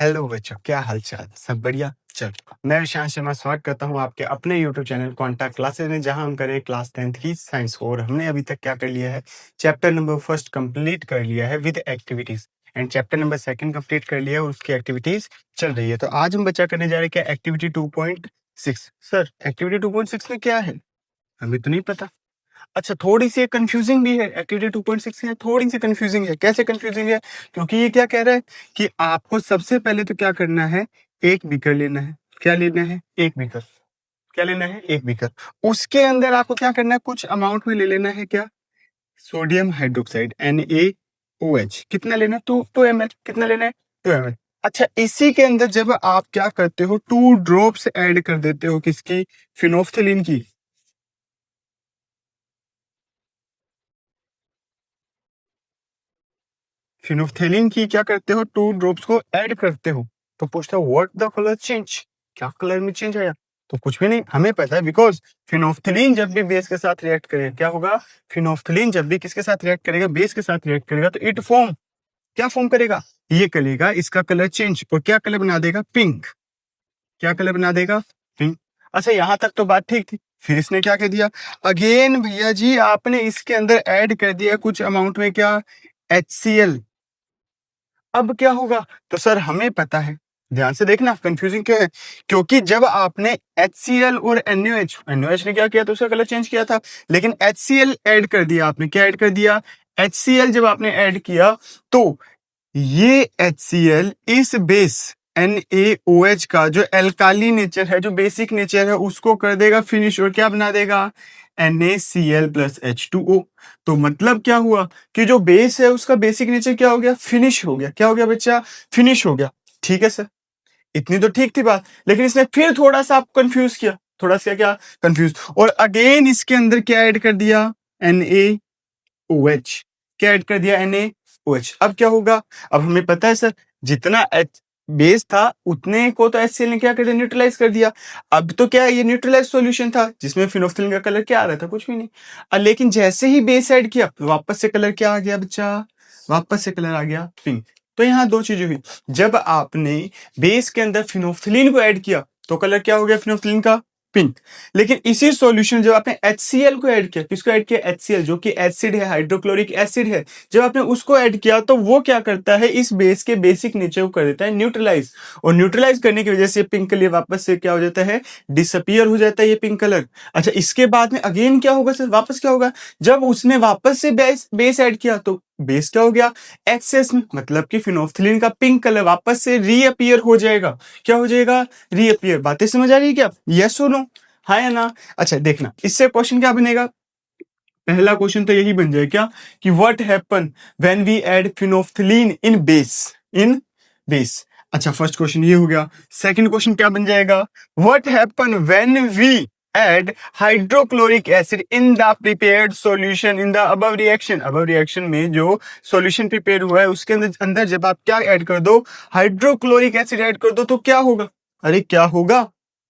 Hello बच्चों, क्या हालचाल? सब बढ़िया? चलो, मैं विशांत शर्मा स्वागत करता हूँ आपके अपने यूट्यूब चैनल कॉन्टैक्ट क्लासेस में, जहाँ हम करें क्लास 10th की साइंस को। और हमने अभी तक क्या कर लिया है, चैप्टर नंबर फर्स्ट कंप्लीट कर लिया है with activities, and chapter number second complete कर लिया है और उसकी एक्टिविटीज चल रही है। तो आज हम बच्चा करने जा रहे हैं क्या, एक्टिविटी 2.6। सर, एक्टिविटी 2.6 में क्या है, हमें तो नहीं पता। अच्छा, थोड़ी सी कंफ्यूजिंग भी है। एक्टिविटी 2.6 है, थोड़ी सी कंफ्यूजिंग है। कैसे कंफ्यूजिंग है? क्योंकि ये क्या कह रहा है कि आपको सबसे पहले तो क्या करना है, एक बीकर लेना है। क्या लेना है? एक बीकर। क्या लेना है? एक बीकर। उसके अंदर आपको क्या करना है, कुछ अमाउंट में ले लेना है। क्या? Sodium hydroxide NaOH। कितना लेना है? 2 ml। कितना लेना है? 2 ml। अच्छा, इसी के अंदर जब आप क्या करते हो, 2 ड्रॉप्स ऐड कर देते हो। किसकी? फिनोफ्थलीन की। फिनोफ्थेलिन की क्या करते हो, 2 ड्रॉप्स को ऐड करते हो। तो पूछता है व्हाट द कलर चेंज, क्या कलर में चेंज आया? तो कुछ भी नहीं, हमें पता है, बिकॉज फिनोफ्थलीन जब भी बेस के साथ रिएक्ट करेगा क्या होगा, फिनोफ्थलीन जब भी किसके साथ रिएक्ट करेगा, बेस के साथ रिएक्ट करेगा, तो इट फॉर्म, क्या फॉर्म करेगा, ये करेगा, इसका कलर चेंज, और क्या कलर बना देगा, पिंक। क्या कलर बना देगा, पिंक। अच्छा, यहां तक तो बात ठीक थी। फिर इसने क्या कह दिया, अगेन भैया जी आपने इसके अंदर ऐड कर दिया कुछ अमाउंट में, क्या, HCl। अब क्या होगा? तो सर हमें पता है, ध्यान से देखना, कंफ्यूजिंग क्यों है, क्योंकि जब आपने HCl और NaOH ने क्या किया, तो उसका कलर चेंज किया था, लेकिन HCl ऐड कर दिया आपने। क्या ऐड कर दिया? HCl जब आपने ऐड किया, तो ये HCl इस बेस NaOH का जो एल्काली नेचर है, जो बेसिक नेचर है, उसको कर देगा फिनिश, और क्या बना देगा, NaCl प्लस H2O। तो मतलब क्या हुआ कि जो बेस है उसका बेसिक नेचर क्या हो गया, फिनिश हो गया। क्या हो गया बच्चा? फिनिश हो गया। ठीक है सर, इतनी तो ठीक थी बात, लेकिन इसने फिर थोड़ा सा आपको कंफ्यूज किया, थोड़ा सा क्या कंफ्यूज, और अगेन इसके अंदर क्या ऐड कर दिया, NaOH। क्या ऐड कर दिया, NaOH। अब क्या होगा? अब हमें पता है सर, जितना बेस था उतने को तो HCl ने क्या कर दिया, न्यूट्रलाइज कर दिया। अब तो क्या है, ये न्यूट्रलाइज सॉल्यूशन था जिसमें फिनोफ्थिलीन का कलर क्या आ रहा था, कुछ भी नहीं। लेकिन जैसे ही बेस ऐड किया, वापस से कलर क्या आ गया बच्चा, वापस से कलर आ गया पिंक। तो यहाँ दो चीजें हुई, जब आपने बेस के अंदर फिनोफ्थिलीन को ऐड किया, तो कलर क्या हो गया फिनोफ्थिलीन का, पिंक। लेकिन इसी सॉल्यूशन जब आपने HCl को ऐड किया, किसको ऐड किया, HCl, जो कि एसिड है, हाइड्रोक्लोरिक एसिड है, जब आपने उसको ऐड किया, तो वो क्या करता है, इस बेस के बेसिक नेचर को कर देता है न्यूट्रलाइज, और न्यूट्रलाइज करने की वजह से पिंक कलर वापस से क्या हो जाता है, डिसअपियर हो जाता है ये पिंक कलर। अच्छा, इसके बाद में अगेन क्या होगा सर, वापस क्या होगा, जब उसने वापस से बेस ऐड किया, तो बेस क्या हो गया, एक्सेस में, मतलब कि फिनोफ्थिलीन का पिंक कलर वापस से रीअपियर हो जाएगा। क्या हो जाएगा, रीअपियर। बातें समझ आ रही है क्या, यस और नो, हाँ या ना? अच्छा देखना, इससे क्वेश्चन क्या बनेगा, पहला क्वेश्चन तो यही बन जाए क्या, कि what happen when we add phenolphthalein in base, in base. अच्छा, फर्स्ट क्वेश्चन ये हो गया। सेकंड क्वेश्चन क्या बन जाएगा, what happen when we add hydrochloric acid in the prepared solution in the above reaction. Above reaction में जो solution prepare हुआ है उसके अंदर जब आप क्या ऐड कर दो, हाइड्रोक्लोरिक एसिड ऐड कर दो, तो क्या होगा, अरे क्या होगा,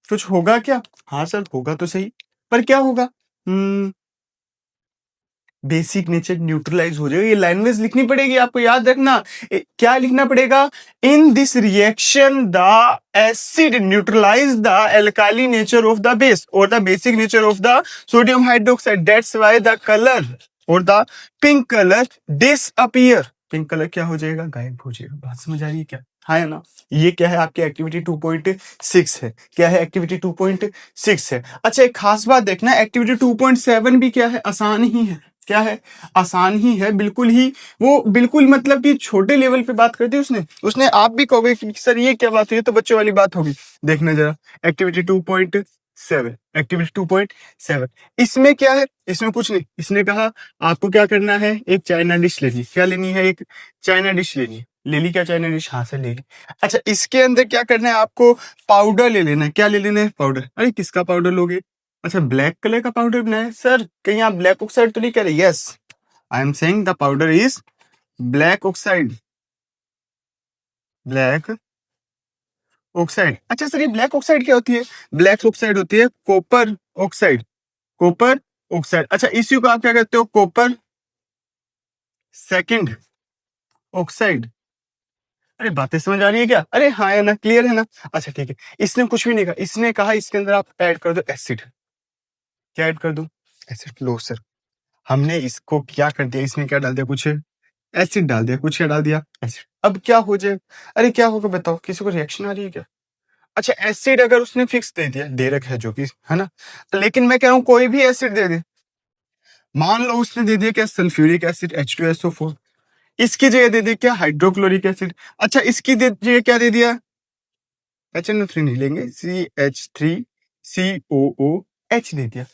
कुछ होगा क्या? हाँ सर, होगा तो सही, पर क्या होगा, बेसिक नेचर न्यूट्रलाइज हो जाएगा। ये लैंग्वेज लिखनी पड़ेगी आपको, याद रखना। क्या लिखना पड़ेगा, in this reaction the acid neutralize the alkali nature of the base और the basic nature of the sodium hydroxide, that's why the colour और the pink colour disappear. Pink colour क्या हो जाएगा, गायब हो जाएगा। बात समझ आ रही है क्या, हाँ या ना? ये क्या है, आपकी एक्टिविटी 2.6 है। क्या है, एक्टिविटी 2.6 है। अच्छा, एक खास बात देखना, एक्टिविटी 2.7 भी क्या है, आसान ही है। क्या है, आसान ही है, बिल्कुल ही, वो बिल्कुल मतलब कि छोटे लेवल पे बात करती है। उसने उसने आप भी कहोगे कि सर ये क्या बात हुई, ये तो बच्चों वाली बात होगी। देखना जरा, एक्टिविटी 2.7, एक्टिविटी 2.7, इसमें क्या है, इसमें कुछ नहीं। इसने कहा आपको क्या करना है, एक चाइना डिश लेनी। क्या लेनी है, एक चाइना डिश लेनी है। ले ली क्या चाइना डिश, हाँ से ले ली। अच्छा, इसके अंदर क्या करना है आपको, पाउडर ले लेना है। क्या ले लेना है, पाउडर। अरे किसका पाउडर लोगे, अच्छा ब्लैक कलर का पाउडर बनाया है सर, कहीं आप ब्लैक ऑक्साइड तो नहीं कह रहे? Yes, I am saying the powder is black oxide, black oxide. अच्छा सर, ये ब्लैक ऑक्साइड क्या होती है, ब्लैक ऑक्साइड होती है कॉपर ऑक्साइड, कॉपर ऑक्साइड। अच्छा, इसी को आप क्या कहते हो, कॉपर सेकंड ऑक्साइड। अरे बातें समझ आ रही है क्या? अरे हाँ या ना, क्लियर है ना? अच्छा ठीक है, इसने कुछ भी नहीं कहा, इसने कहा इसके अंदर आप ऐड कर दो एसिड। क्या ऐड कर दूं? एसिड। लो सर, हमने इसको क्या कर दिया, इसमें क्या डाल दिया, कुछ एसिड डाल दिया, कुछ क्या डाल दिया, एसिड। अब क्या हो जाए? अरे क्या होगा बताओ, किसी को रिएक्शन आ रही है क्या? अच्छा एसिड अगर उसने फिक्स दे दिया, दे रखा है जो कि है ना, लेकिन मैं कह रहा हूँ कोई भी एसिड दे दे। मान लो उसने दे दिया क्या, सल्फ्यूरिक एसिड H2SO4, इसकी जगह दे दिया क्या, हाइड्रोक्लोरिक एसिड। अच्छा इसकी जगह क्या दे दिया, HNO3 नहीं लेंगे, CH3COOH दे दिया।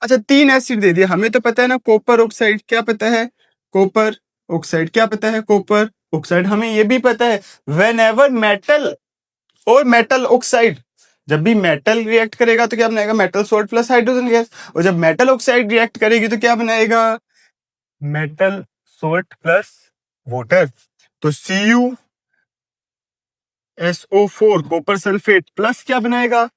अच्छा 3 एसिड दे दिया, हमें तो पता है ना कॉपर ऑक्साइड, क्या पता है, कॉपर ऑक्साइड, क्या पता है, कॉपर ऑक्साइड। हमें ये भी पता है वेन एवर मेटल और मेटल ऑक्साइड, जब भी मेटल रिएक्ट करेगा तो क्या बनाएगा, metal salt plus hydrogen gas. और जब मेटल ऑक्साइड रिएक्ट करेगी तो क्या बनाएगा, मेटल सोल्ट प्लस वाटर। तो CuSO4 कॉपर सल्फेट प्लस क्या बनाएगा,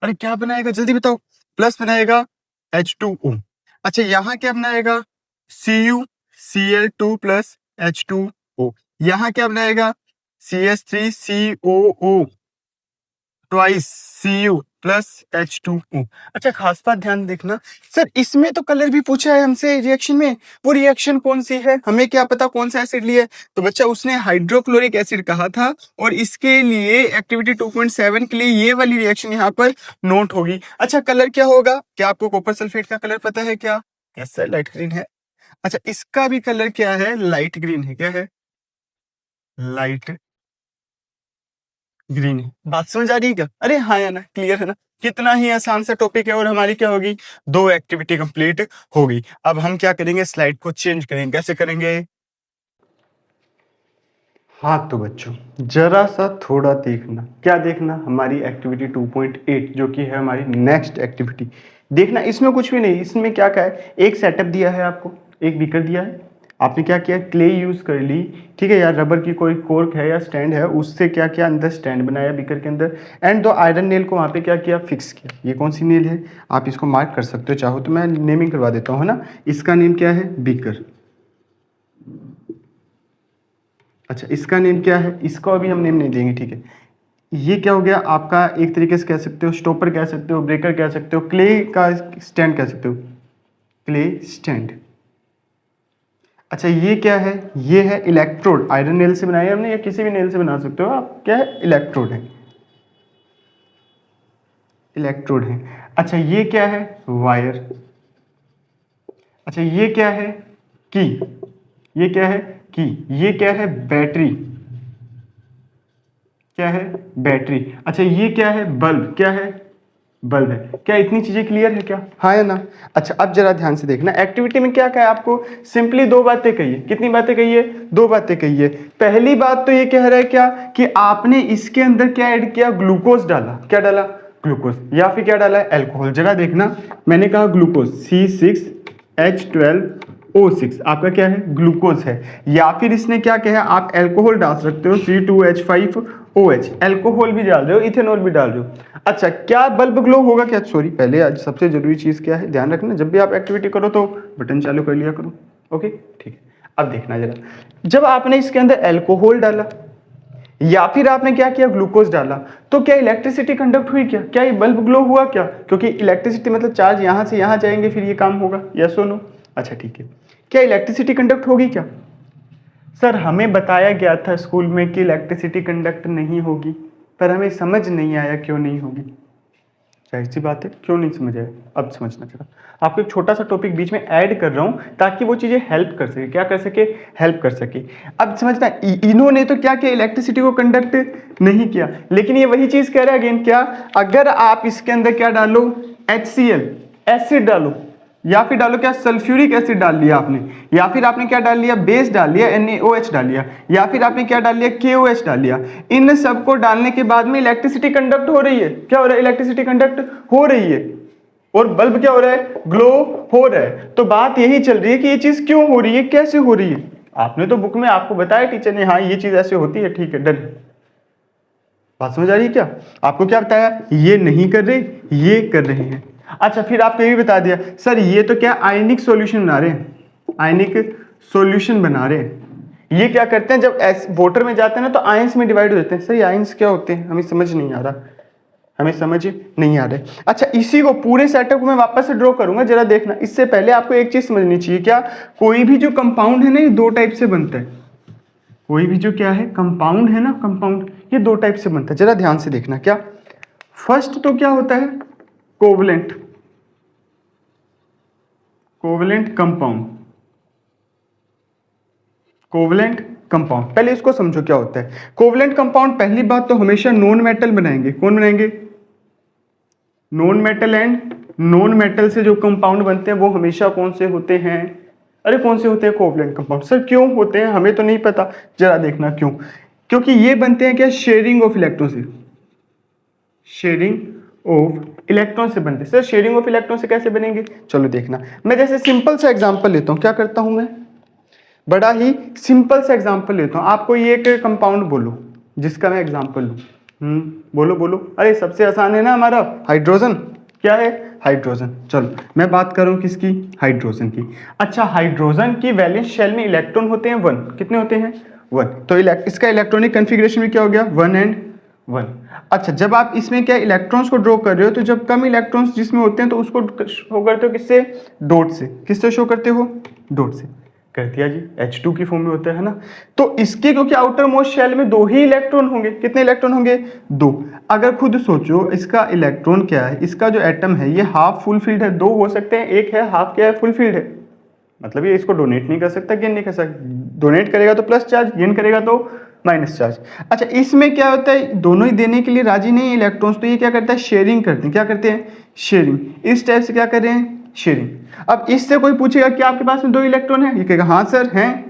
अरे क्या बनाएगा जल्दी बताओ, प्लस बनाएगा H2O। अच्छा यहाँ क्या बनाएगा, CuCl2 प्लस H2O। यहाँ क्या बनाएगा, CH3COO twice Cu plus H2O। अच्छा खास बात ध्यान देखना सर, इसमें तो कलर भी पूछा है हमसे रिएक्शन में, वो रिएक्शन कौन सी है, हमें क्या पता कौन सा एसिड लिया है। तो बच्चा उसने हाइड्रोक्लोरिक एसिड कहा था, और इसके लिए एक्टिविटी 2.7 के लिए ये वाली रिएक्शन यहाँ पर नोट होगी। अच्छा कलर क्या होगा, क्या आपको कॉपर सल्फेट का कलर पता है क्या? यस सर, लाइट ग्रीन है। अच्छा इसका भी कलर क्या है, लाइट ग्रीन है। क्या है, लाइट ग्रीन है। बात समझ आ रही है क्या? अरे हाँ या ना, क्लियर है ना? कितना ही आसान सा टॉपिक है, और हमारी क्या होगी, 2 एक्टिविटी कंप्लीट होगी। अब हम क्या करेंगे, स्लाइड को चेंज करेंगे। कैसे करेंगे? हाँ तो बच्चों जरा सा थोड़ा देखना, क्या देखना, हमारी एक्टिविटी 2.8 जो कि है हमारी नेक्स्ट एक्टिविटी। देखना इसमें कुछ भी नहीं, इसमें क्या क्या है, एक सेटअप दिया है आपको, एक बीकर दिया है, आपने क्या किया, क्ले यूज कर ली, ठीक है यार, रबर की कोई कोर्क है या स्टैंड है, उससे क्या किया, अंदर स्टैंड बनाया बीकर के अंदर, एंड 2 आयरन नेल को वहाँ पे क्या किया, फिक्स किया। ये कौन सी नेल है, आप इसको मार्क कर सकते हो, चाहो तो मैं नेमिंग करवा देता हूँ, है ना। इसका नेम क्या है, बीकर। अच्छा इसका नेम क्या है, इसको अभी हम नेम नहीं देंगे, ठीक है। ये क्या हो गया आपका, एक तरीके से कह सकते हो स्टॉपर कह सकते हो, ब्रेकर कह सकते हो, क्ले का स्टैंड कह सकते हो, क्ले स्टैंड। अच्छा ये क्या है, ये है इलेक्ट्रोड, आयरन नेल से बनाया हमने, या किसी भी नेल से बना सकते हो आप, क्या है, इलेक्ट्रोड है, इलेक्ट्रोड है। अच्छा ये क्या है, वायर। अच्छा ये क्या है, की। ये क्या है, की। ये क्या है, बैटरी। क्या है, बैटरी। अच्छा ये क्या है, बल्ब। क्या है, बल्ब है। क्या इतनी चीजें क्लियर है क्या, हाँ या ना? अच्छा अब जरा ध्यान से देखना, एक्टिविटी में क्या क्या है, आपको सिंपली 2 बातें कही है। कितनी बातें कही है, 2 बातें कही है। पहली बात तो ये कह रहा है क्या, कि आपने इसके अंदर क्या ऐड किया, ग्लूकोज डाला। क्या डाला, ग्लूकोज, या फिर क्या डाला है, एल्कोहल। जरा देखना, मैंने कहा ग्लूकोज C6H12O6 आपका क्या है, ग्लूकोज है। या फिर इसने क्या कहा, आप एल्कोहल डाल सकते हो, C2H5OH, एल्कोहल भी डाल रहे हो, इथेनॉल भी डाल रहे हो। अच्छा क्या बल्ब ग्लो होगा क्या, सॉरी पहले आज सबसे जरूरी चीज क्या है, ध्यान रखना, जब भी आप एक्टिविटी करो तो बटन चालू कर लिया करो, ओके ठीक है। अब देखना जरा, जब आपने इसके अंदर एल्कोहल डाला या फिर आपने क्या किया, ग्लूकोज डाला, तो क्या इलेक्ट्रिसिटी कंडक्ट हुई क्या, क्या ये बल्ब ग्लो हुआ क्या? क्योंकि इलेक्ट्रिसिटी मतलब चार्ज यहां से यहां जाएंगे, फिर ये काम होगा, यस और नो। अच्छा ठीक है, क्या इलेक्ट्रिसिटी कंडक्ट होगी क्या? सर हमें बताया गया था स्कूल में कि इलेक्ट्रिसिटी कंडक्ट नहीं होगी, पर हमें समझ नहीं आया क्यों नहीं होगी। जाहिर सी बात है, क्यों नहीं समझ आया, अब समझना चला। आपको एक छोटा सा टॉपिक बीच में ऐड कर रहा हूं ताकि वो चीजें हेल्प कर सके, क्या कर सके, हेल्प कर सके। अब समझना, इन्होंने तो क्या किया, इलेक्ट्रिसिटी को कंडक्ट नहीं किया, लेकिन ये वही चीज कह रहा है अगेन, क्या, अगर आप इसके अंदर क्या डालो, HCl एसिड डालो, या फिर डालो क्या, सल्फ्यूरिक एसिड डाल लिया आपने, या फिर आपने क्या डाल लिया, बेस डाल लिया, NaOH डाल लिया, या फिर आपने क्या डाल लिया, KOH डाल लिया। इन सबको डालने के बाद में इलेक्ट्रिसिटी कंडक्ट हो रही है, क्या हो रहा है, इलेक्ट्रिसिटी कंडक्ट हो रही है, और बल्ब क्या हो रहा है, ग्लो हो रहा है। तो बात यही चल रही है कि ये चीज क्यों हो रही है, कैसे हो रही है। आपने तो बुक में आपको बताया टीचर ने, हाँ ये चीज ऐसे होती है, ठीक है डन। बात समझ आ रही है क्या? आपको क्या बताया, ये नहीं कर रहे, ये कर रहे हैं। अच्छा फिर आपको ये भी बता दिया, सर ये तो क्या आयनिक सॉल्यूशन बना रहे हैं, आयनिक सॉल्यूशन बना रहे हैं, ये क्या करते हैं, जब वोटर में जाते हैं ना तो आयंस में डिवाइड हो जाते हैं। सर आयंस क्या होते हैं हमें समझ नहीं आ रहा, हमें समझ नहीं आ रहा है। अच्छा, इसी को पूरे सेटअप को मैं वापस से ड्रॉ करूंगा, जरा देखना। इससे पहले आपको एक चीज समझनी चाहिए, क्या कोई भी जो कंपाउंड है ना ये दो टाइप से बनता है। कोई भी जो क्या है कंपाउंड है ना, कंपाउंड ये दो टाइप से बनता है। जरा ध्यान से देखना, क्या फर्स्ट तो क्या होता है covalent, covalent compound, covalent compound. पहले इसको समझो क्या होता है कोवलेंट कंपाउंड। पहली बात तो हमेशा नॉन मेटल बनाएंगे। कौन बनाएंगे? Non metal. And non metal से जो कंपाउंड बनते हैं वो हमेशा कौन से होते हैं? अरे कौन से होते हैं? Covalent compound. सर क्यों होते हैं हमें तो नहीं पता, जरा देखना क्यों। क्योंकि ये बनते हैं क्या शेयरिंग ऑफ इलेक्ट्रॉन से, शेयरिंग ऑफ इलेक्ट्रॉन से बनते हैं। सर शेयरिंग ऑफ इलेक्ट्रॉन से कैसे बनेंगे? चलो देखना, मैं जैसे सिंपल सा एग्जांपल लेता हूं। क्या करता हूं मैं? बड़ा ही सिंपल सा एग्जांपल लेता हूं। आपको ये एक कंपाउंड बोलो जिसका मैं एग्जांपल लूं। बोलो बोलो। अरे सबसे आसान है ना हमारा, हाइड्रोजन। क्या है? हाइड्रोजन। चलो मैं बात करूं किसकी? हाइड्रोजन की। अच्छा, हाइड्रोजन की वैलेंस शेल में इलेक्ट्रॉन होते हैं 1। कितने होते हैं? 1। तो इसका इलेक्ट्रॉनिक कन्फिग्रेशन में क्या हो गया? 1 and 1। अच्छा, जब आप इसमें क्या इलेक्ट्रॉन्स को ड्रॉ कर रहे हो तो जब कम इलेक्ट्रॉन्स जिसमें होते हैं तो उसको शो करते हो किससे? डॉट से। किससे शो करते हो? डॉट से। कर दिया जी, H2 की फॉर्म में होता है ना। तो इसके क्योंकि आउटर मोस्ट शेल में 2 ही इलेक्ट्रॉन होंगे। कितने इलेक्ट्रॉन होंगे? 2। अगर खुद सोचो इसका इलेक्ट्रॉन क्या है, इसका जो एटम है ये हाफ फुल फील्ड है। 2 हो सकते हैं, एक है हाफ क्या है? फुल फील्ड है। मतलब ये इसको डोनेट नहीं कर सकता, गेन नहीं कर सकता। डोनेट करेगा तो प्लस चार्ज, गेन करेगा तो माइनस चार्ज। अच्छा, इसमें क्या होता है, दोनों ही देने के लिए राजी नहीं है इलेक्ट्रॉन्स, तो ये क्या करता है? शेयरिंग करते हैं। क्या करते हैं? शेयरिंग। इस टाइप से क्या कर रहे हैं? शेयरिंग। अब इससे कोई पूछेगा कि आपके पास में 2 इलेक्ट्रॉन है, ये कहेगा हाँ सर हैं।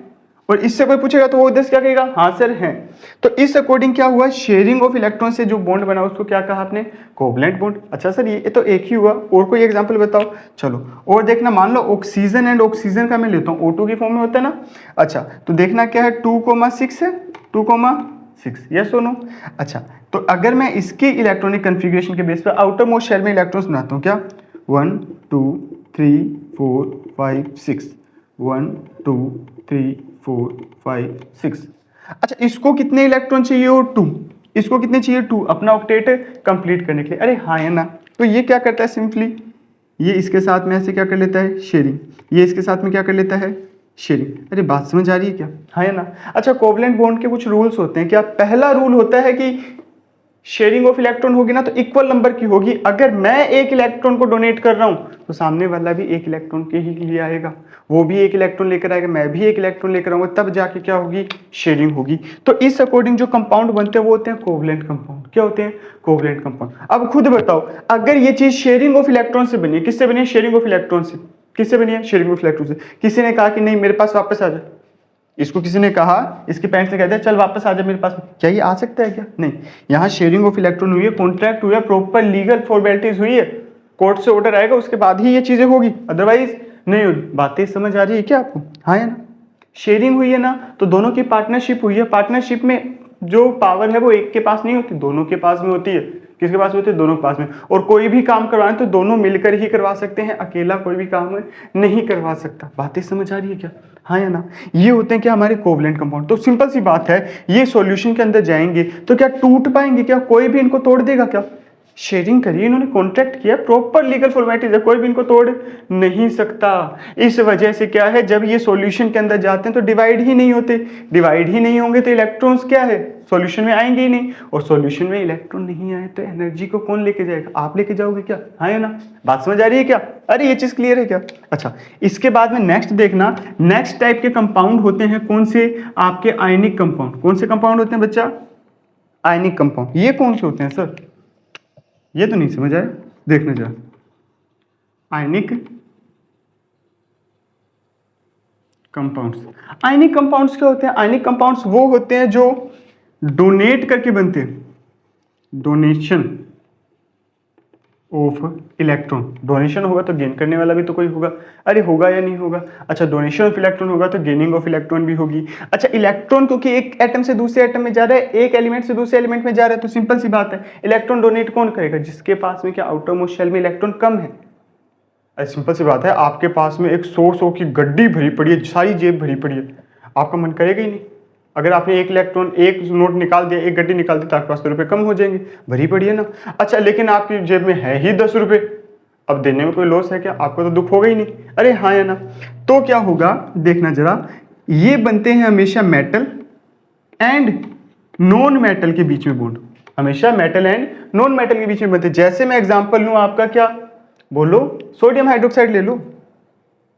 और इससे कोई पूछेगा तो वो उधर से क्या कहेगा? हाँ सर हैं। तो इस अकॉर्डिंग क्या हुआ? शेयरिंग ऑफ इलेक्ट्रॉन से जो बॉन्ड बना उसको क्या कहा आपने? Covalent bond. अच्छा सर ये तो एक ही हुआ, और कोई एग्जांपल बताओ। चलो और देखना, मान लो ऑक्सीजन एंड ऑक्सीजन का मैं लेता हूँ, O2 की फॉर्म में होता है ना। अच्छा तो देखना क्या है, 2,6 है, 2,6। यस और नो? अच्छा, तो अगर मैं इसके इलेक्ट्रॉनिक कन्फिग्रेशन के बेस पर आउटर मोस्ट शेल में इलेक्ट्रॉन्स बनाता हूँ, क्या 1 2 3 4 5 6, 1 2 3 4 5 6। अच्छा, इसको कितने इलेक्ट्रॉन चाहिए? और 2। इसको कितने चाहिए? 2, अपना ऑक्टेट कंप्लीट करने के लिए। अरे हाँ है ना। तो ये क्या करता है? सिंपली ये इसके साथ में ऐसे क्या कर लेता है? शेयरिंग। ये इसके साथ में क्या कर लेता है? शेयरिंग। अरे बात समझ आ रही है क्या? हाँ है ना। अच्छा, कोवलेंट बॉन्ड के कुछ रूल्स होते हैं। क्या पहला रूल होता है कि शेयरिंग ऑफ इलेक्ट्रॉन होगी ना तो इक्वल नंबर की होगी। अगर मैं एक इलेक्ट्रॉन को डोनेट कर रहा हूं तो सामने वाला भी एक इलेक्ट्रॉन के ही लिए आएगा, वो भी एक इलेक्ट्रॉन लेकर आएगा, मैं भी एक इलेक्ट्रॉन लेकर आऊंगा, तब जाके क्या होगी? शेयरिंग होगी। तो इस अकॉर्डिंग जो कंपाउंड बनते हैं वो होते हैं कोवलेंट कंपाउंड। क्या होते हैं? Covalent compound. अब खुद बताओ, अगर ये चीज शेयरिंग ऑफ इलेक्ट्रॉन से बनी है, किससे बनी है? शेयरिंग ऑफ इलेक्ट्रॉन से। किससे बनी है? शेयरिंग ऑफ इलेक्ट्रॉन से। किसी ने कहा कि नहीं मेरे पास वापस आ जाए, इसको किसी ने कहा, इसके पेरेंट्स ने कह दिया चल वापस आ जा मेरे पास, क्या ये आ सकता है क्या? नहीं। यहाँ शेयरिंग ऑफ इलेक्ट्रॉन हुई है, कॉन्ट्रैक्ट हुआ है, प्रॉपर लीगल फॉर्मेलिटीज हुई है, कोर्ट से ऑर्डर आएगा उसके बाद ही ये चीजें होगी, अदरवाइज नहीं होगी। बातें समझ आ रही है क्या आपको? हाँ है ना। शेयरिंग हुई है ना, तो दोनों की पार्टनरशिप हुई है। पार्टनरशिप में जो पावर है वो एक के पास नहीं होती, दोनों के पास में होती है। किसके पास में होती है? दोनों के पास में। और कोई भी काम करवाएं तो दोनों मिलकर ही करवा सकते हैं, अकेला कोई भी काम नहीं करवा सकता। बातें समझ आ रही है क्या? हाँ या ना। ये होते हैं क्या? हमारे कोवलेंट कंपाउंड। तो सिंपल सी बात है, ये सॉल्यूशन के अंदर जाएंगे तो क्या टूट पाएंगे क्या? कोई भी इनको तोड़ देगा क्या? शेयरिंग करिए, इन्होंने कॉन्ट्रैक्ट किया, प्रॉपर लीगल फॉर्मेलिटीज है, कोई भी इनको तोड़ नहीं सकता। इस वजह से क्या है, जब ये सॉल्यूशन के अंदर जाते हैं तो डिवाइड ही नहीं होते। डिवाइड ही नहीं होंगे तो इलेक्ट्रॉन्स क्या है? सॉल्यूशन में आएंगे ही नहीं। और सॉल्यूशन में इलेक्ट्रॉन नहीं आए तो एनर्जी को कौन लेके जाएगा? आप लेके जाओगे क्या? हाँ या ना। बात समझ आ रही है क्या? अरे ये चीज क्लियर है क्या? अच्छा, इसके बाद में नेक्स्ट देखना, नेक्स्ट टाइप के कंपाउंड होते हैं कौन से? आपके आयनिक कंपाउंड। कौन से कंपाउंड होते हैं बच्चा? Ionic compound. ये कौन से होते हैं सर? ये तो नहीं समझ आया, देखना जरा। Ionic compounds. आयनिक कंपाउंड्स क्या होते हैं? आयनिक कंपाउंड्स वो होते हैं जो डोनेट करके बनते हैं, डोनेशन ऑफ इलेक्ट्रॉन। डोनेशन होगा तो गेन करने वाला भी तो कोई होगा। अरे होगा या नहीं होगा? अच्छा, डोनेशन ऑफ इलेक्ट्रॉन होगा तो गेनिंग ऑफ इलेक्ट्रॉन भी होगी। अच्छा, इलेक्ट्रॉन क्योंकि एक एटम से दूसरे एटम में जा रहा है, एक एलिमेंट से दूसरे एलिमेंट में जा रहा है, तो सिंपल सी बात है, इलेक्ट्रॉन डोनेट कौन करेगा? जिसके पास में क्या आउटर मोस्ट शेल में इलेक्ट्रॉन कम है। अरे सिंपल सी बात है, आपके पास में एक 100 की गड्डी भरी पड़ी है, सारी जेब भरी पड़ी है, आपका मन करेगा ही नहीं। अगर आपने एक इलेक्ट्रॉन, एक नोट निकाल दिया, एक गड्डी निकाल दी, तो आपके पास तो रुपये कम हो जाएंगे, भरी पड़ी है ना। अच्छा, लेकिन आपकी जेब में है ही 10 रुपये, अब देने में कोई लॉस है क्या? आपको तो दुख होगा ही नहीं, अरे हाँ या ना। तो क्या होगा देखना जरा, ये बनते हैं हमेशा मेटल एंड नॉन मेटल के बीच में बॉन्ड, हमेशा मेटल एंड नॉन मेटल के बीच में बनते हैं। जैसे मैं एग्जांपल लूं आपका, क्या बोलो, सोडियम हाइड्रोक्साइड ले लो,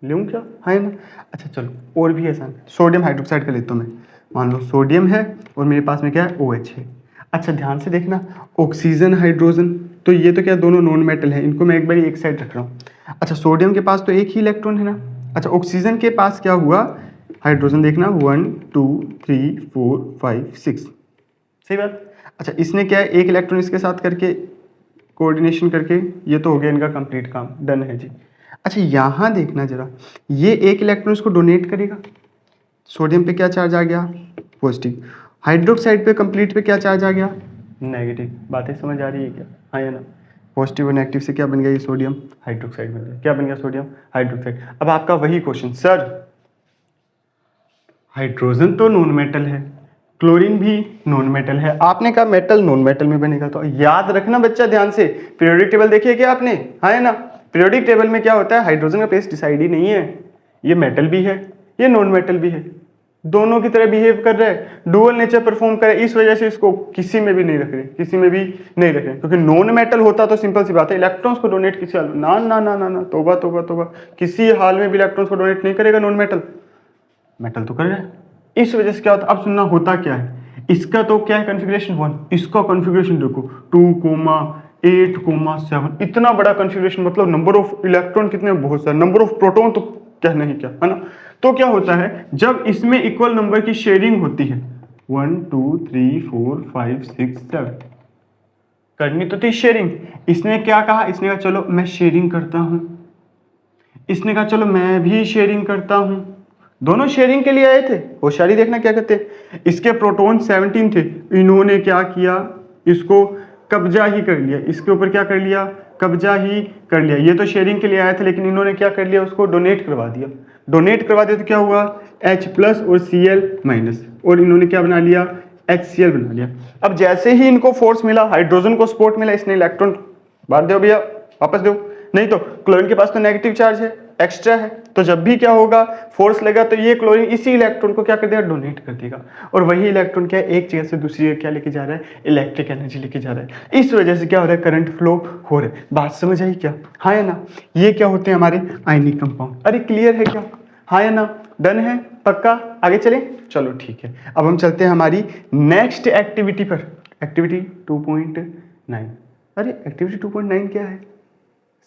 लूं क्या, है ना। अच्छा चलो और भी आसान, सोडियम हाइड्रोक्साइड का लेता हूं मैं। मान लो सोडियम है और मेरे पास में क्या है, OH है। अच्छा ध्यान से देखना, ऑक्सीजन हाइड्रोजन, तो ये तो क्या दोनों नॉन मेटल है, इनको मैं एक बार एक साइड रख रहा हूँ। अच्छा सोडियम के पास तो एक ही इलेक्ट्रॉन है ना। अच्छा ऑक्सीजन के पास क्या हुआ, हाइड्रोजन देखना 1 2 3 4 5 6, सही बात। अच्छा इसने क्या है, एक इलेक्ट्रॉन इसके साथ करके कोऑर्डिनेशन करके, ये तो हो गया इनका कंप्लीट काम, डन है जी। अच्छा यहाँ देखना जरा, ये एक इलेक्ट्रॉन इसको डोनेट करेगा, सोडियम पे क्या चार्ज आ गया, पॉजिटिव। हाइड्रोक्साइड पे कंप्लीट पे क्या चार्ज आ गया, नेगेटिव। बातें समझ आ रही है क्या, हाँ या ना। पॉजिटिव और नेगेटिव से क्या बन गया, ये सोडियम हाइड्रोक्साइड बन गया। क्या बन गया, सोडियम हाइड्रोक्साइड। अब आपका वही क्वेश्चन, सर हाइड्रोजन तो नॉन मेटल है, क्लोरीन भी नॉन मेटल है, आपने कहा मेटल नॉन मेटल में बनेगा। तो याद रखना बच्चा ध्यान से, पीरियोडिक टेबल देखिए क्या आपने, हाँ है ना। पीरियोडिक टेबल में क्या होता है, हाइड्रोजन का प्लेस डिसाइड ही नहीं है, ये मेटल भी है, ये नॉन मेटल भी है, दोनों की तरह बिहेव कर रहे हैं, डुअल नेचर परफॉर्म कर रहे हैं, इस वजह से इसको किसी में भी नहीं रख रहे, किसी में भी नहीं रख रहे। क्योंकि नॉन मेटल होता तो सिंपल सी बात है, इलेक्ट्रॉन्स को डोनेट किसी हाल में, ना ना ना ना ना, तोबा तोबा तोबा, किसी हाल में भी इलेक्ट्रॉन्स को डोनेट नहीं करेगा नॉन मेटल, मेटल तो कर रहा है। इस वजह से क्या होता है, अब सुनना होता क्या है, इसका तो क्या है कॉन्फ़िगरेशन 1, इसका कॉन्फ़िगरेशन देखो 2,8,7, इतना बड़ा कॉन्फ़िगरेशन, मतलब नंबर ऑफ इलेक्ट्रॉन कितने, बहुत सारे, नंबर ऑफ प्रोटॉन तो कहना ही क्या है ना। तो क्या होता है, जब इसमें इक्वल नंबर की शेयरिंग होती है, 1 2 3 4 5 6 7, करनी तो थी शेयरिंग, इसने क्या कहा, इसने कहा चलो मैं शेयरिंग करता हूं, इसने कहा चलो मैं भी शेयरिंग करता हूं, दोनों शेयरिंग के लिए आए थे। होशियारी देखना क्या कहते हैं, इसके प्रोटॉन 17 थे, इन्होंने क्या किया, इसको कब्जा ही कर लिया, इसके ऊपर क्या कर लिया, कब्जा ही कर लिया। ये तो शेयरिंग के लिए आए थे, लेकिन इन्होंने क्या कर लिया, उसको डोनेट करवा दिया। डोनेट करवा दिया तो क्या हुआ, H+ और Cl-, और इन्होंने क्या बना लिया, HCl बना लिया। अब जैसे ही इनको फोर्स मिला, हाइड्रोजन को सपोर्ट मिला, इसने इलेक्ट्रॉन बांट दो भैया, वापस दो। नहीं तो क्लोरीन के पास तो नेगेटिव चार्ज है, एक्स्ट्रा है, तो जब भी क्या होगा, फोर्स लगा, तो ये क्लोरीन इसी इलेक्ट्रॉन को क्या कर देगा, डोनेट कर देगा। और वही इलेक्ट्रॉन क्या है, एक जगह से दूसरी जगह क्या लेके जा रहा है, इलेक्ट्रिक एनर्जी लेके जा रहा है। इस वजह से क्या हो रहा है, करंट फ्लो हो रहा है। बात समझ आई क्या, हाँ या ना। ये क्या होते हैं, हमारे आयनिक कंपाउंड। अरे क्लियर है क्या, हाँ या ना, डन है, पक्का, आगे चले, चलो ठीक है। अब हम चलते हैं हमारी नेक्स्ट एक्टिविटी पर, एक्टिविटी 2.9। अरे एक्टिविटी 2.9 क्या है,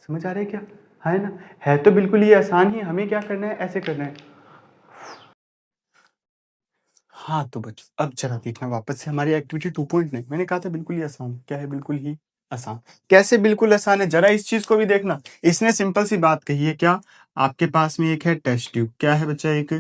समझ आ रहा है क्या, है ना। है तो बिल्कुल ही आसान ही, हमें क्या करना है, ऐसे करना है। हाँ तो बच्चों अब जरा देखना वापस से हमारी एक्टिविटी 2.9, मैंने कहा था बिल्कुल ही आसान, क्या है बिल्कुल ही आसान, कैसे बिल्कुल आसान है, जरा इस चीज को भी देखना। इसने सिंपल सी बात कही है, क्या आपके पास में एक है टेस्ट ट्यूब, क्या है बच्चा, एक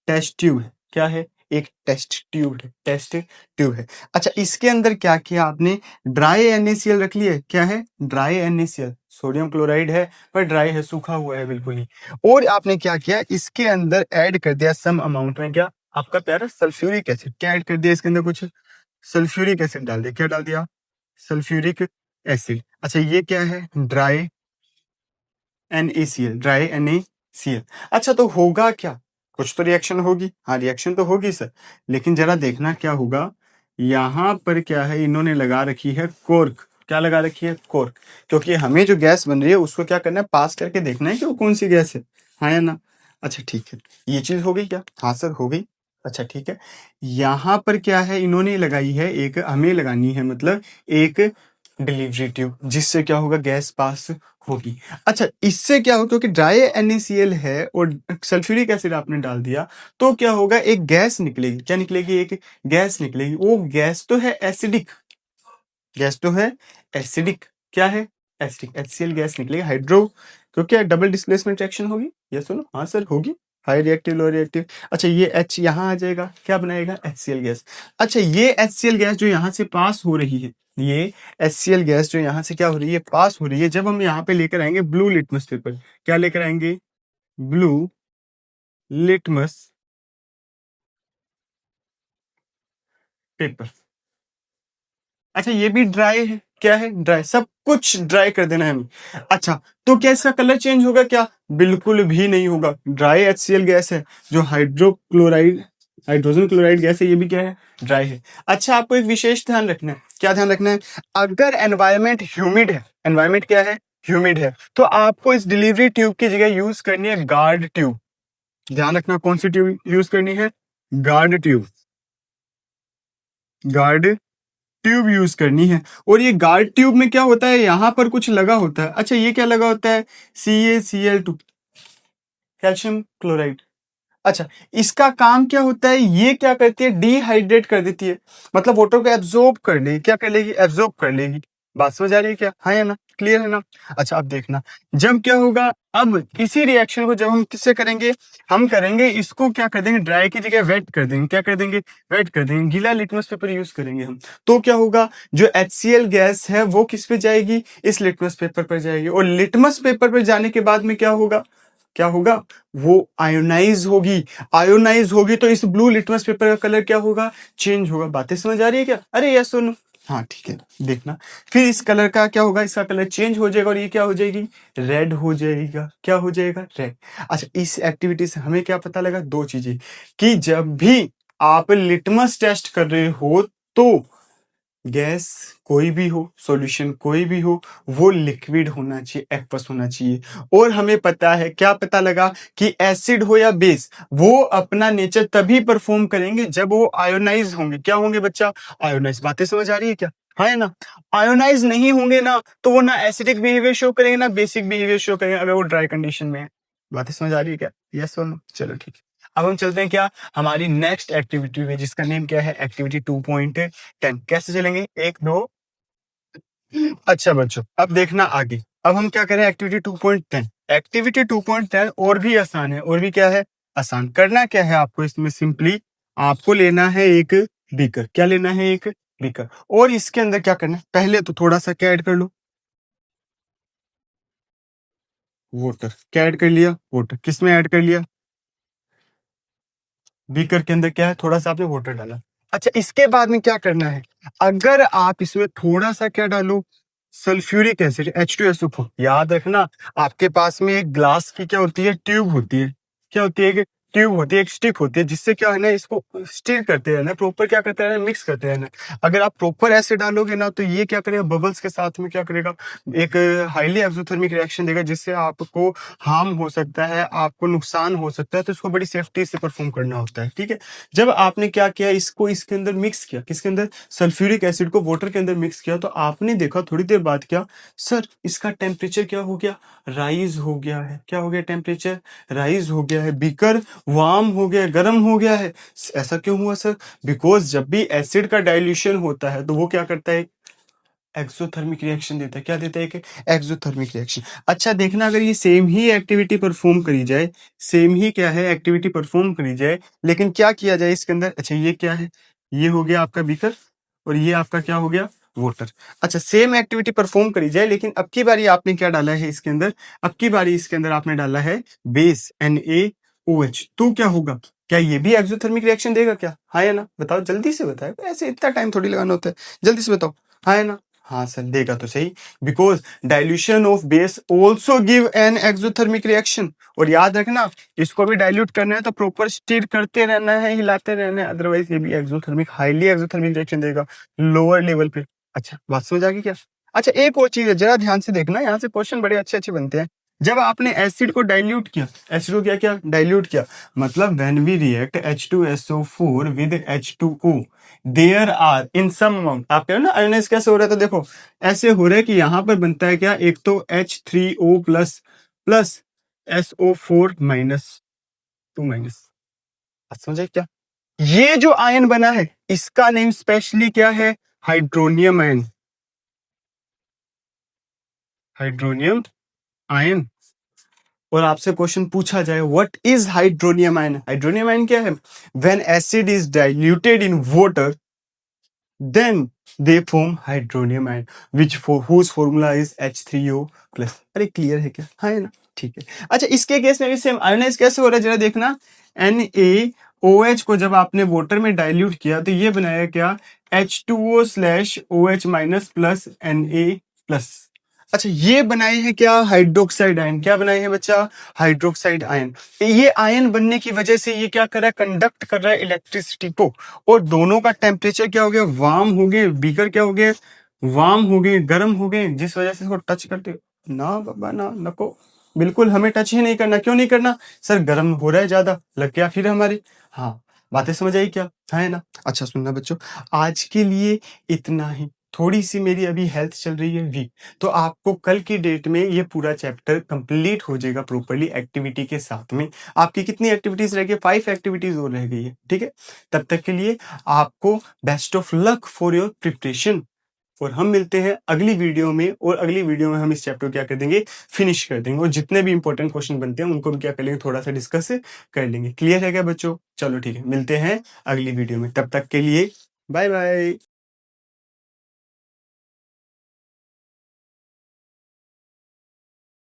टेस्ट ट्यूब है, क्या है, एक टेस्ट ट्यूब है, टेस्ट ट्यूब है। अच्छा इसके अंदर क्या किया आपने, ड्राई NaCl रख लिया, क्या है, ड्राई NaCl, सोडियम क्लोराइड है पर ड्राई है, सूखा हुआ है बिल्कुल ही। और आपने क्या किया, इसके अंदर ऐड कर दिया सम अमाउंट में, क्या आपका प्यारा सल्फ्यूरिक एसिड, क्या ऐड कर दिया इसके अंदर, कुछ सल्फ्यूरिक एसिड डाल दिया, क्या डाल दिया, सल्फ्यूरिक एसिड। अच्छा ये क्या है, ड्राई NaCl, ड्राई NaCl। अच्छा तो होगा क्या, कुछ तो रिएक्शन होगी, हाँ रिएक्शन तो होगी सर, लेकिन जरा देखना क्या होगा, यहां पर क्या है, इन्होंने लगा रखी है कोर्क, क्या लगा रखी है, कोर्क, क्योंकि हमें जो गैस बन रही है उसको क्या करना है, पास करके देखना है कि वो कौन सी गैस है, हाँ या ना। अच्छा ठीक है, ये चीज हो गई क्या, हाँ सर हो गई। अच्छा ठीक है, यहां पर क्या है, इन्होंने लगाई है एक, हमें लगानी है मतलब एक डिलीवरी ट्यूब, जिससे क्या होगा, गैस पास होगी। अच्छा इससे क्या हो, क्योंकि ड्राई NaCl है और सल्फ्यूरिक एसिड आपने डाल दिया, तो क्या होगा, एक गैस निकलेगी, क्या निकलेगी, एक गैस निकलेगी। वो गैस तो है एसिडिक, गैस तो है एसिडिक, क्या है, एसिडिक, HCl गैस निकलेगी, हाइड्रो, क्योंकि डबल डिस्प्लेसमेंट रिएक्शन होगी, ये सुनो, हाँ सर होगी, हाई रिएक्टिव लो रिएक्टिव। अच्छा ये H यहाँ आ जाएगा, क्या बनाएगा, HCl गैस। अच्छा ये HCl गैस जो यहाँ से पास हो रही है, ये HCl गैस जो यहाँ से क्या हो रही है, पास हो रही है, जब हम यहाँ पे लेकर आएंगे ब्लू लिटमस पेपर, क्या लेकर आएंगे, ब्लू लिटमस पेपर। अच्छा ये भी ड्राई है, क्या है, ड्राई, सब कुछ ड्राई कर देना है हमें। अच्छा तो क्या इसका कलर चेंज होगा क्या? बिल्कुल भी नहीं होगा। ड्राई HCl गैस है, जो हाइड्रोक्लोराइड हाइड्रोजन क्लोराइड गैस है, ये भी क्या है, ड्राई है। अच्छा आपको एक विशेष ध्यान रखना है, क्या ध्यान रखना है? अगर एनवायरमेंट ह्यूमिड है, एनवायरमेंट क्या है, ह्यूमिड है, तो आपको इस डिलीवरी ट्यूब की जगह यूज करनी है गार्ड ट्यूब। ध्यान रखना कौन सी ट्यूब यूज करनी है, guard tube, guard tube use करनी है। और ये गार्ड ट्यूब में क्या होता है, यहां पर कुछ लगा होता है। अच्छा ये क्या लगा होता है, CaCl2, कैल्शियम क्लोराइड। अच्छा इसका काम क्या होता है, ये क्या करती है, डिहाइड्रेट कर देती है, मतलब वाटर को एब्जॉर्ब कर लेगी, क्या कर लेगी, एब्जॉर्ब कर लेगी। बात समझ आ रही है क्या, हाँ या ना, क्लियर है ना? अच्छा अब देखना, जब क्या होगा, अब इसी रिएक्शन को जब हम किससे करेंगे, हम करेंगे इसको, क्या कर देंगे, ड्राई की जगह वेट कर देंगे, क्या कर देंगे, वेट कर देंगे, गीला लिटमस पेपर यूज करेंगे हम। तो क्या होगा, जो HCl गैस है वो किस पे जाएगी, इस लिटमस पेपर पर जाएगी, और लिटमस पेपर पर जाने के बाद में क्या होगा, क्या होगा, वो आयोनाइज होगी। आयोनाइज होगी तो इस ब्लू लिटमस पेपर का कलर क्या होगा, चेंज होगा। बातें समझ आ रही है क्या, अरे यस सुनो, हाँ ठीक है, देखना फिर इस कलर का क्या होगा, इसका कलर चेंज हो जाएगा और ये क्या हो जाएगी, रेड हो जाएगा, क्या हो जाएगा, रेड। अच्छा इस एक्टिविटी से हमें क्या पता लगा, दो चीजें, कि जब भी आप लिटमस टेस्ट कर रहे हो तो गैस कोई भी हो, सॉल्यूशन कोई भी हो, वो लिक्विड होना चाहिए, एक्वस होना चाहिए। और हमें पता है, क्या पता लगा, कि एसिड हो या बेस, वो अपना नेचर तभी परफॉर्म करेंगे जब वो आयोनाइज होंगे। क्या होंगे बच्चा, आयोनाइज। बातें समझ आ रही है क्या, हाँ है ना? आयोनाइज नहीं होंगे ना, तो वो ना एसिडिक बिहेवियर शो करेंगे ना बेसिक बिहेवियर शो करेंगे, अगर वो ड्राई कंडीशन में है। बातें समझ आ रही है क्या, यस और नो? चलो ठीक है, अब हम चलते हैं क्या, हमारी नेक्स्ट एक्टिविटी में, जिसका नेम क्या है, एक्टिविटी 2.10। कैसे चलेंगे, एक दो। अच्छा बच्चों अब देखना आगे, अब हम क्या करें, एक्टिविटी 2.10। एक्टिविटी 2.10 और भी आसान है, और भी क्या है, आसान। करना क्या है आपको, इसमें सिंपली आपको लेना है एक बीकर, क्या लेना है, एक बीकर, और इसके अंदर क्या करना है, पहले तो थोड़ा सा क्या ऐड कर लो, वाटर। क्या ऐड कर लिया, वाटर। किस में ऐड कर लिया, बीकर के अंदर क्या है, थोड़ा सा आपने वाटर डाला। अच्छा इसके बाद में क्या करना है, अगर आप इसमें थोड़ा सा क्या डालो, सल्फ्यूरिक एसिड, H2SO4। याद रखना आपके पास में एक ग्लास की क्या होती है, ट्यूब होती है, क्या होती है, एक ट्यूब होती है, एक स्टिक होती है, जिससे क्या है ना, इसको स्टिर करते रहना, प्रॉपर क्या करते रहना, मिक्स करते रहना। अगर आप प्रॉपर ऐसे डालोगे ना, तो ये क्या करेगा, बबल्स के साथ में क्या करेगा, एक हाईली एक्सोथर्मिक रिएक्शन देगा, जिससे आपको हार्म हो सकता है, आपको नुकसान हो सकता है। तो इसको बड़ी सेफ्टी से परफॉर्म करना होता है, ठीक है। जब आपने क्या किया, इसको इसके अंदर मिक्स किया, किसके अंदर, सल्फ्यूरिक एसिड को वाटर के अंदर मिक्स किया, तो आपने देखा थोड़ी देर बाद क्या, सर इसका टेम्परेचर क्या हो गया, राइज हो गया है। क्या हो गया, टेम्परेचर राइज हो गया है, बीकर वार्म हो गया, गर्म हो गया है। ऐसा क्यों हुआ सर, बिकॉज जब भी एसिड का डाइल्यूशन होता है तो वो क्या करता है, एक्सोथर्मिक रिएक्शन देता है। क्या देता है, एक एक्सोथर्मिक रिएक्शन। अच्छा देखना, अगर ये सेम ही एक्टिविटी परफॉर्म करी जाए, सेम ही क्या है, एक्टिविटी परफॉर्म करी जाए, लेकिन क्या किया जाए इसके अंदर, अच्छा ये क्या है, ये हो गया आपका बीकर, और ये आपका क्या हो गया, वाटर। अच्छा सेम एक्टिविटी परफॉर्म करी जाए, लेकिन अब की बारी आपने क्या डाला है इसके अंदर, अब की बारी इसके अंदर आपने डाला है बेस NaOH। तो क्या होगा, क्या ये भी एक्सोथर्मिक रिएक्शन देगा क्या, हाँ या ना, बताओ जल्दी से बताओ, ऐसे इतना टाइम थोड़ी लगाना होता है, जल्दी से बताओ, हाँ या ना? हाँ सर देगा तो सही, because dilution of base also give an exothermic reaction. और याद रखना, इसको भी डाइल्यूट करना है तो प्रॉपर स्टिर करते रहना है, हिलाते रहना है, अदरवाइज ये भी एक्सोथर्मिक, हाईली एक्सोथर्मिक रिएक्शन देगा लोअर लेवल पे। अच्छा बात समझ आ गई क्या? अच्छा एक और चीज है, जरा ध्यान से देखना, यहाँ से क्वेश्चन बड़े अच्छे अच्छे बनते हैं। जब आपने एसिड को डाइल्यूट किया, एसिड को क्या किया, डाइल्यूट किया, मतलब when we react H2SO4 with H2O, there are in some amount, आप कह रहे हो ना आयोनाइज कैसे हो रहा है, तो देखो ऐसे हो रहा है कि यहां पर बनता है क्या, एक तो H3O plus plus SO4 minus 2 minus. समझे क्या, ये जो आयन बना है इसका नेम स्पेशली क्या है, हाइड्रोनियम आयन, हाइड्रोनियम आयन। और आपसे क्वेश्चन पूछा जाए what is hydronium ion, hydronium ion क्या है, when acid is diluted in water then they form hydronium ion whose formula is H3O plus। अरे क्लियर है क्या, हाँ है ना, ठीक है। अच्छा इसके केस में भी सेम, आयोनाइज कैसे हो रहा है, जरा देखना, Na OH को जब आपने वाटर में डाइल्यूट किया तो ये बनाया क्या, H2O/OH minus plus Na plus. अच्छा, ये बनाए हैं क्या, हाइड्रोक्साइड आयन। क्या बनाए हैं बच्चा, हाइड्रोक्साइड आयन। ये आयन बनने की वजह से ये क्या कर रहा है, कंडक्ट कर रहा है इलेक्ट्रिसिटी को, और दोनों का टेम्परेचर क्या हो गया, वार्म हो गए, बीकर क्या हो गए, वार्म हो गए, गर्म हो गए, जिस वजह से इसको टच करते ना बाबा ना, नको, बिल्कुल हमें टच ही नहीं करना। क्यों नहीं करना सर, गर्म हो रहा है ज्यादा, लग गया फिर हमारे। हाँ, बातें समझ आई क्या, है ना। अच्छा सुनना बच्चों, आज के लिए इतना ही। थोड़ी सी मेरी अभी हेल्थ चल रही है वीक, तो आपको कल की डेट में ये पूरा चैप्टर कंप्लीट हो जाएगा प्रॉपर्ली एक्टिविटी के साथ में। आपकी कितनी एक्टिविटीज रह गई, 5 एक्टिविटीज और रह गई है, ठीक है। तब तक के लिए आपको best of luck for your preparation, और हम मिलते हैं अगली वीडियो में, और अगली वीडियो में हम इस चैप्टर को क्या कर देंगे, फिनिश कर देंगे, और जितने भी इंपॉर्टेंट क्वेश्चन बनते हैं उनको हम क्या कर लेंगे, थोड़ा सा डिस्कस कर लेंगे। क्लियर है क्या बच्चों, चलो ठीक है, मिलते हैं अगली वीडियो में, तब तक के लिए बाय बाय।